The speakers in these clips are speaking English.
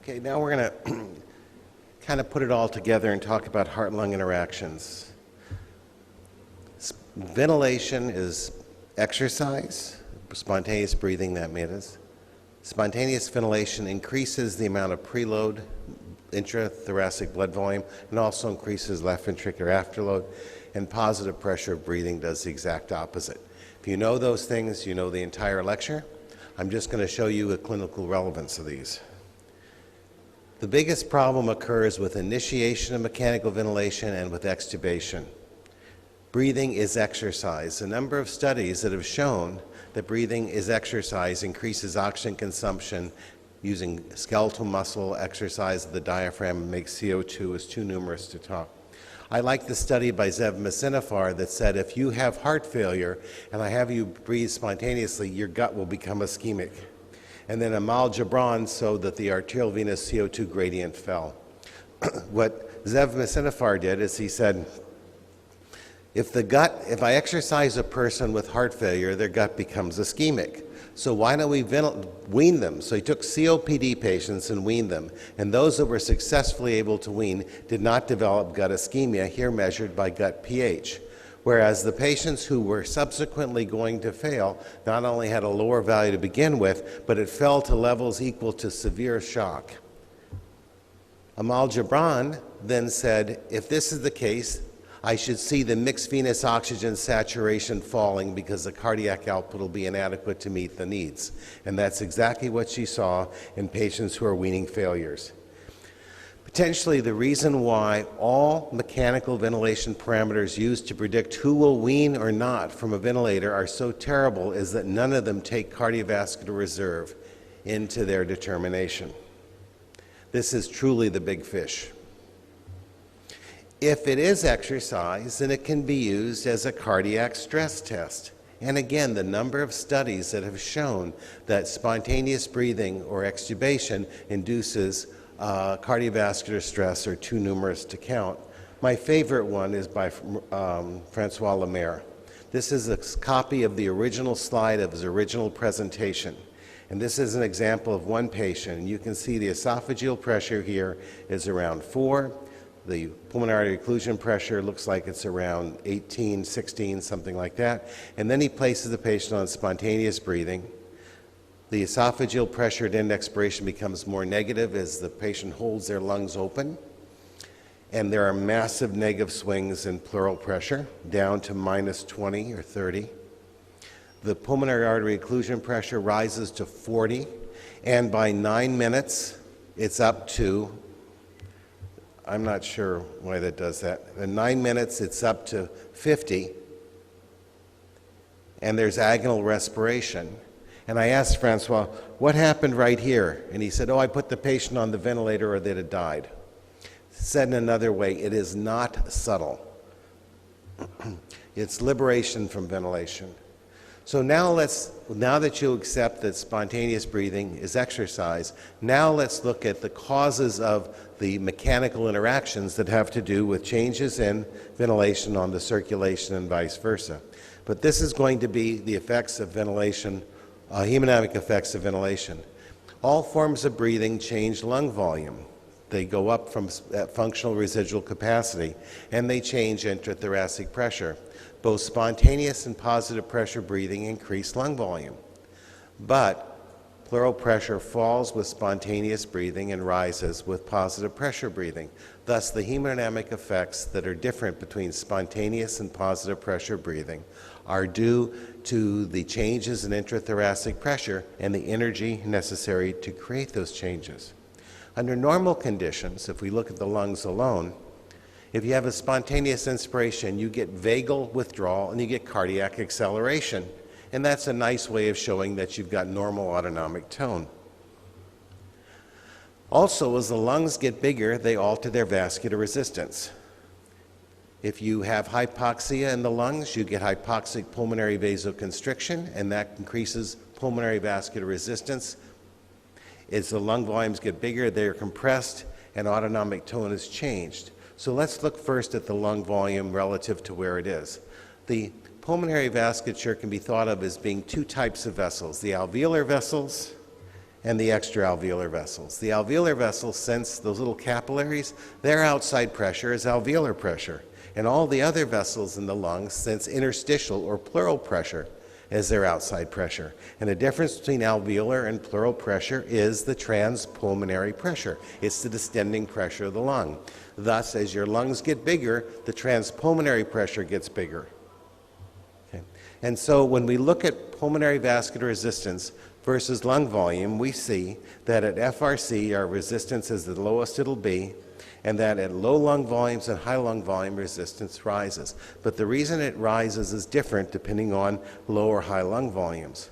Okay, now we're going to kind of put it all together and talk about heart-lung interactions. Ventilation is exercise, spontaneous breathing, that means. Spontaneous ventilation increases the amount of preload, intrathoracic blood volume, and also increases left ventricular afterload, and positive pressure of breathing does the exact opposite. If you know those things, you know the entire lecture. I'm just going to show you the clinical relevance of these. The biggest problem occurs with initiation of mechanical ventilation and with extubation. Breathing is exercise. A number of studies that have shown that breathing is exercise increases oxygen consumption using skeletal muscle exercise of the diaphragm and makes CO2 is too numerous to talk. I like the study by Zev Masinifar that said if you have heart failure and I have you breathe spontaneously, your gut will become ischemic. And then Amal Jabran showed that the arterial venous CO2 gradient fell. What Zev Masinifar did is he said, if I exercise a person with heart failure, their gut becomes ischemic. So why don't we wean them? So he took COPD patients and weaned them. And those that were successfully able to wean did not develop gut ischemia, here measured by gut pH. Whereas the patients who were subsequently going to fail not only had a lower value to begin with, but it fell to levels equal to severe shock. Amal Jabran then said, if this is the case, I should see the mixed venous oxygen saturation falling because the cardiac output will be inadequate to meet the needs. And that's exactly what she saw in patients who are weaning failures. Potentially the reason why all mechanical ventilation parameters used to predict who will wean or not from a ventilator are so terrible is that none of them take cardiovascular reserve into their determination. This is truly the big fish. If it is exercise, then it can be used as a cardiac stress test. And again, the number of studies that have shown that spontaneous breathing or extubation induces cardiovascular stress are too numerous to count. My favorite one is by Francois Lemaire. This is a copy of the original slide of his original presentation. And this is an example of one patient. And you can see the esophageal pressure here is around 4. The pulmonary occlusion pressure looks like it's around 18, 16, something like that. And then he places the patient on spontaneous breathing. The esophageal pressure at end expiration becomes more negative as the patient holds their lungs open. And there are massive negative swings in pleural pressure, down to minus 20 or 30. The pulmonary artery occlusion pressure rises to 40. And by 9 minutes, it's up to, I'm not sure why that does that. In 9 minutes, it's up to 50. And there's agonal respiration. And I asked Francois, what happened right here? And he said, I put the patient on the ventilator or they'd have died. Said in another way, it is not subtle. It's liberation from ventilation. So now that you accept that spontaneous breathing is exercise, now let's look at the causes of the mechanical interactions that have to do with changes in ventilation on the circulation and vice versa. But this is going to be the effects of ventilation, hemodynamic effects of ventilation. All forms of breathing change lung volume. They go up from functional residual capacity, and they change intrathoracic pressure. Both spontaneous and positive pressure breathing increase lung volume. But pleural pressure falls with spontaneous breathing and rises with positive pressure breathing. Thus, the hemodynamic effects that are different between spontaneous and positive pressure breathing are due to the changes in intrathoracic pressure and the energy necessary to create those changes. Under normal conditions, if we look at the lungs alone, if you have a spontaneous inspiration, you get vagal withdrawal and you get cardiac acceleration. And that's a nice way of showing that you've got normal autonomic tone. Also, as the lungs get bigger, they alter their vascular resistance. If you have hypoxia in the lungs, you get hypoxic pulmonary vasoconstriction, and that increases pulmonary vascular resistance. As the lung volumes get bigger, they're compressed, and autonomic tone is changed. So let's look first at the lung volume relative to where it is. The pulmonary vasculature can be thought of as being two types of vessels, the alveolar vessels and the extraalveolar vessels. The alveolar vessels sense those little capillaries. Their outside pressure is alveolar pressure. And all the other vessels in the lungs sense interstitial or pleural pressure as their outside pressure. And the difference between alveolar and pleural pressure is the transpulmonary pressure. It's the distending pressure of the lung. Thus, as your lungs get bigger, the transpulmonary pressure gets bigger. Okay. And so when we look at pulmonary vascular resistance versus lung volume, we see that at FRC, our resistance is the lowest it'll be, and that at low lung volumes and high lung volume, resistance rises. But the reason it rises is different depending on low or high lung volumes.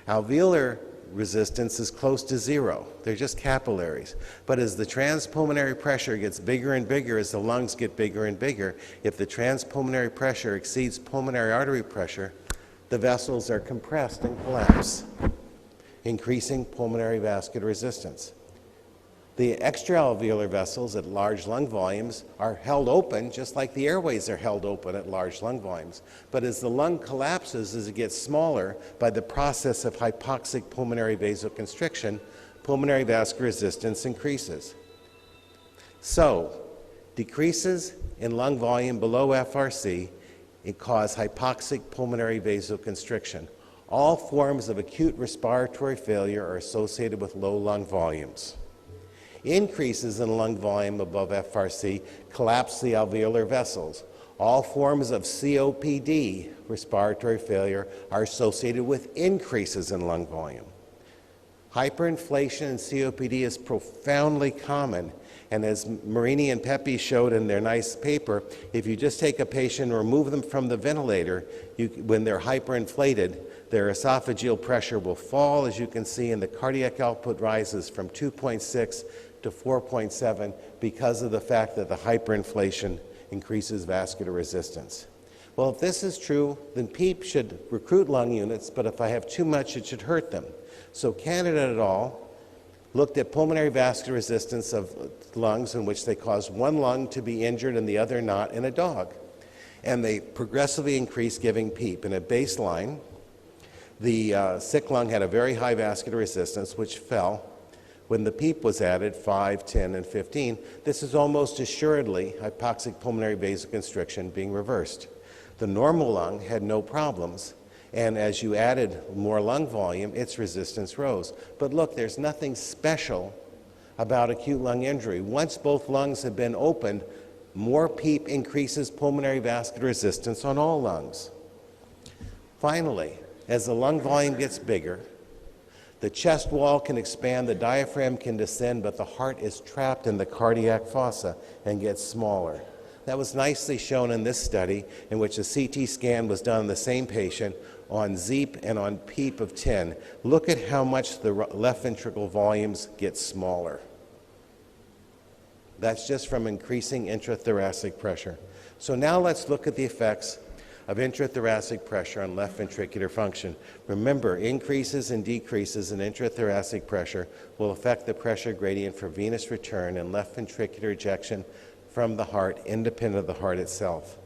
Alveolar resistance is close to zero. They're just capillaries. But as the transpulmonary pressure gets bigger and bigger, as the lungs get bigger and bigger, if the transpulmonary pressure exceeds pulmonary artery pressure, the vessels are compressed and collapse, increasing pulmonary vascular resistance. The extraalveolar vessels at large lung volumes are held open, just like the airways are held open at large lung volumes. But as the lung collapses, as it gets smaller, by the process of hypoxic pulmonary vasoconstriction, pulmonary vascular resistance increases. So, decreases in lung volume below FRC cause hypoxic pulmonary vasoconstriction. All forms of acute respiratory failure are associated with low lung volumes. Increases in lung volume above FRC collapse the alveolar vessels. All forms of COPD, respiratory failure, are associated with increases in lung volume. Hyperinflation in COPD is profoundly common, and as Marini and Pepe showed in their nice paper, if you just take a patient and remove them from the ventilator, when they're hyperinflated, their esophageal pressure will fall, as you can see, and the cardiac output rises from 2.6 to 4.7 because of the fact that the hyperinflation increases vascular resistance. Well, if this is true, then PEEP should recruit lung units, but if I have too much, it should hurt them. So Canada et al. Looked at pulmonary vascular resistance of lungs in which they caused one lung to be injured and the other not in a dog. And they progressively increased giving PEEP. And at baseline, the sick lung had a very high vascular resistance, which fell when the PEEP was added, 5, 10, and 15. This is almost assuredly hypoxic pulmonary vasoconstriction being reversed. The normal lung had no problems, and as you added more lung volume, its resistance rose. But look, there's nothing special about acute lung injury. Once both lungs have been opened, more PEEP increases pulmonary vascular resistance on all lungs. Finally, as the lung volume gets bigger, the chest wall can expand, the diaphragm can descend, but the heart is trapped in the cardiac fossa and gets smaller. That was nicely shown in this study, in which a CT scan was done on the same patient on ZEEP and on PEEP of 10. Look at how much the left ventricle volumes get smaller. That's just from increasing intrathoracic pressure. So now let's look at the effects of intrathoracic pressure on left ventricular function. Remember, increases and decreases in intrathoracic pressure will affect the pressure gradient for venous return and left ventricular ejection from the heart, independent of the heart itself.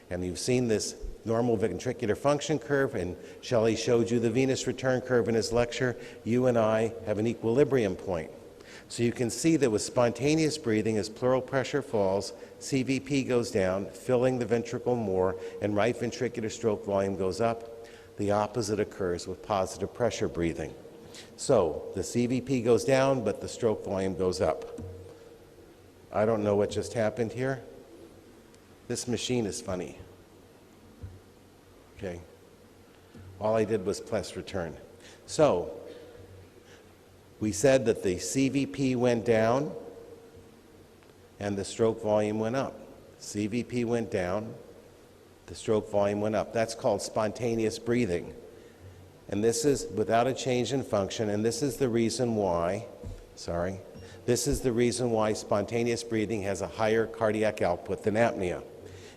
And you've seen this normal ventricular function curve, and Shelley showed you the venous return curve in his lecture. You and I have an equilibrium point. So you can see that with spontaneous breathing, as pleural pressure falls, CVP goes down, filling the ventricle more, and right ventricular stroke volume goes up. The opposite occurs with positive pressure breathing. So the CVP goes down, but the stroke volume goes up. I don't know what just happened here. This machine is funny. Okay. All I did was press return. So we said that the CVP went down and the stroke volume went up. CVP went down, the stroke volume went up. That's called spontaneous breathing. And this is without a change in function, and this is the reason why, this is the reason why spontaneous breathing has a higher cardiac output than apnea.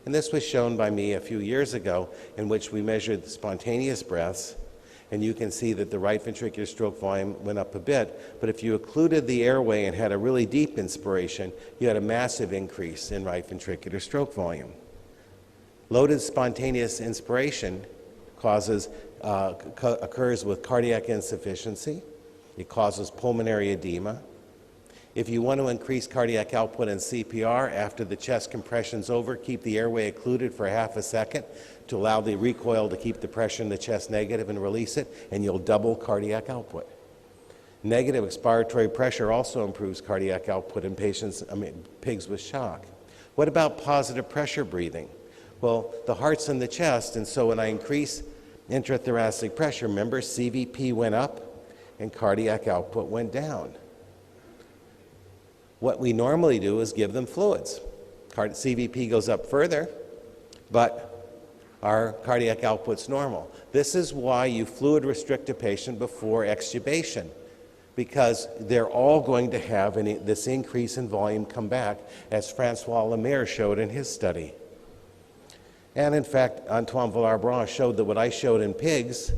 And this was shown by me a few years ago, in which we measured spontaneous breaths, and you can see that the right ventricular stroke volume went up a bit, but if you occluded the airway and had a really deep inspiration, you had a massive increase in right ventricular stroke volume. Loaded spontaneous inspiration occurs with cardiac insufficiency. It causes pulmonary edema. If you want to increase cardiac output in CPR, after the chest compression's over, keep the airway occluded for half a second to allow the recoil to keep the pressure in the chest negative and release it, and you'll double cardiac output. Negative expiratory pressure also improves cardiac output in pigs with shock. What about positive pressure breathing? Well, the heart's in the chest, and so when I increase intrathoracic pressure, remember, CVP went up and cardiac output went down. What we normally do is give them fluids. CVP goes up further, but our cardiac output's normal. This is why you fluid restrict a patient before extubation, because they're all going to have this increase in volume come back, as Francois Lemaire showed in his study. And in fact, Antoine Villard-Brun showed that what I showed in pigs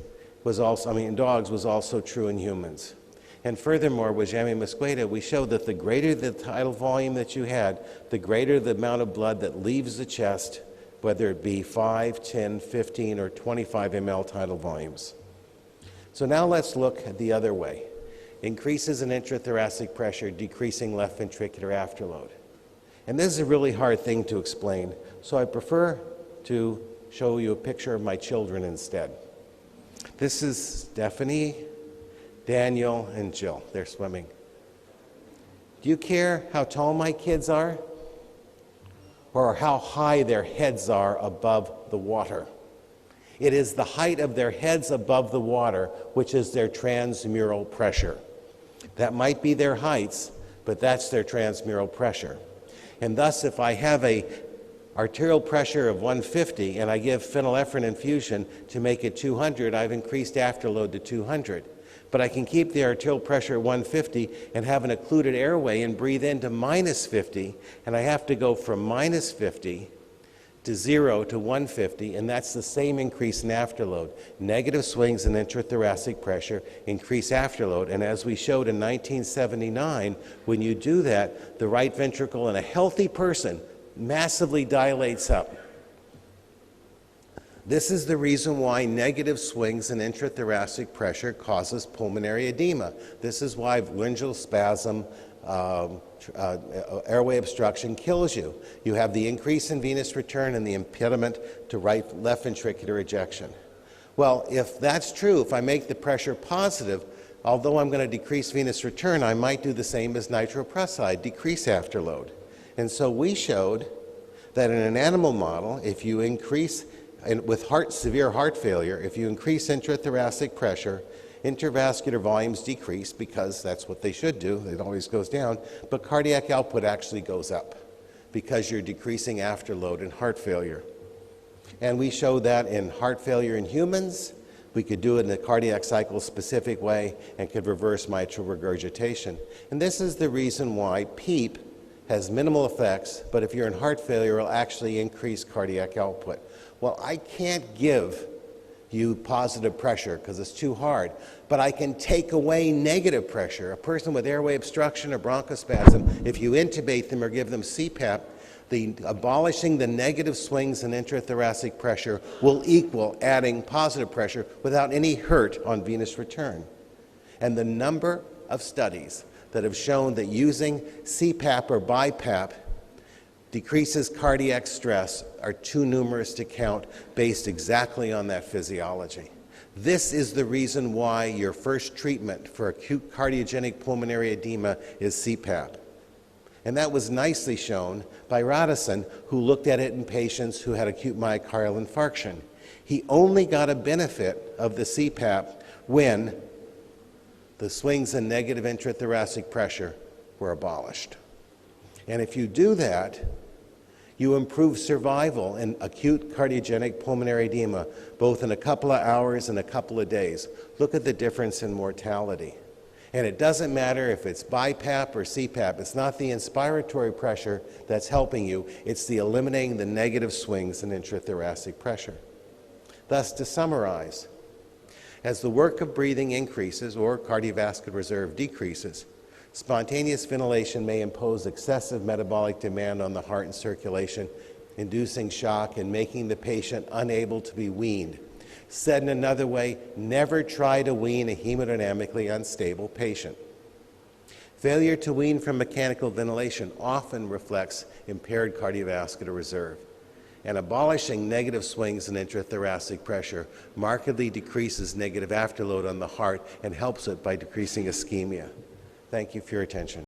was also, in dogs, was also true in humans. And furthermore, with Jamie Mosqueda, we showed that the greater the tidal volume that you had, the greater the amount of blood that leaves the chest, whether it be 5, 10, 15, or 25 ml tidal volumes. So now let's look at the other way. Increases in intrathoracic pressure, decreasing left ventricular afterload. And this is a really hard thing to explain, so I prefer to show you a picture of my children instead. This is Stephanie, Daniel, and Jill. They're swimming. Do you care how tall my kids are? Or how high their heads are above the water? It is the height of their heads above the water which is their transmural pressure. That might be their heights, but that's their transmural pressure. And thus, if I have a arterial pressure of 150 and I give phenylephrine infusion to make it 200, I've increased afterload to 200. But I can keep the arterial pressure at 150 and have an occluded airway and breathe into minus 50, and I have to go from minus 50 to 0 to 150, and that's the same increase in afterload. Negative swings in intrathoracic pressure increase afterload, and as we showed in 1979, when you do that, the right ventricle in a healthy person massively dilates up. This is the reason why negative swings in intrathoracic pressure causes pulmonary edema. This is why laryngeal spasm, airway obstruction kills you. You have the increase in venous return and the impediment to left ventricular ejection. Well, if that's true, if I make the pressure positive, although I'm going to decrease venous return, I might do the same as nitroprusside, decrease afterload. And so we showed that in an animal model, if you increase, and with severe heart failure, if you increase intrathoracic pressure, intravascular volumes decrease because that's what they should do. It always goes down, but cardiac output actually goes up because you're decreasing afterload in heart failure. And we showed that in heart failure in humans. We could do it in a cardiac cycle specific way and could reverse mitral regurgitation. And this is the reason why PEEP has minimal effects, but if you're in heart failure, it will actually increase cardiac output. Well, I can't give you positive pressure because it's too hard, but I can take away negative pressure. A person with airway obstruction or bronchospasm, if you intubate them or give them CPAP, abolishing the negative swings in intrathoracic pressure will equal adding positive pressure without any hurt on venous return. And the number of studies that have shown that using CPAP or BiPAP decreases cardiac stress are too numerous to count based exactly on that physiology. This is the reason why your first treatment for acute cardiogenic pulmonary edema is CPAP. And that was nicely shown by Radisson, who looked at it in patients who had acute myocardial infarction. He only got a benefit of the CPAP when the swings in negative intrathoracic pressure were abolished. And if you do that, you improve survival in acute cardiogenic pulmonary edema, both in a couple of hours and a couple of days. Look at the difference in mortality. And it doesn't matter if it's BiPAP or CPAP. It's not the inspiratory pressure that's helping you. It's the eliminating the negative swings in intrathoracic pressure. Thus, to summarize, as the work of breathing increases or cardiovascular reserve decreases, spontaneous ventilation may impose excessive metabolic demand on the heart and circulation, inducing shock and making the patient unable to be weaned. Said in another way, never try to wean a hemodynamically unstable patient. Failure to wean from mechanical ventilation often reflects impaired cardiovascular reserve. And abolishing negative swings in intrathoracic pressure markedly decreases negative afterload on the heart and helps it by decreasing ischemia. Thank you for your attention.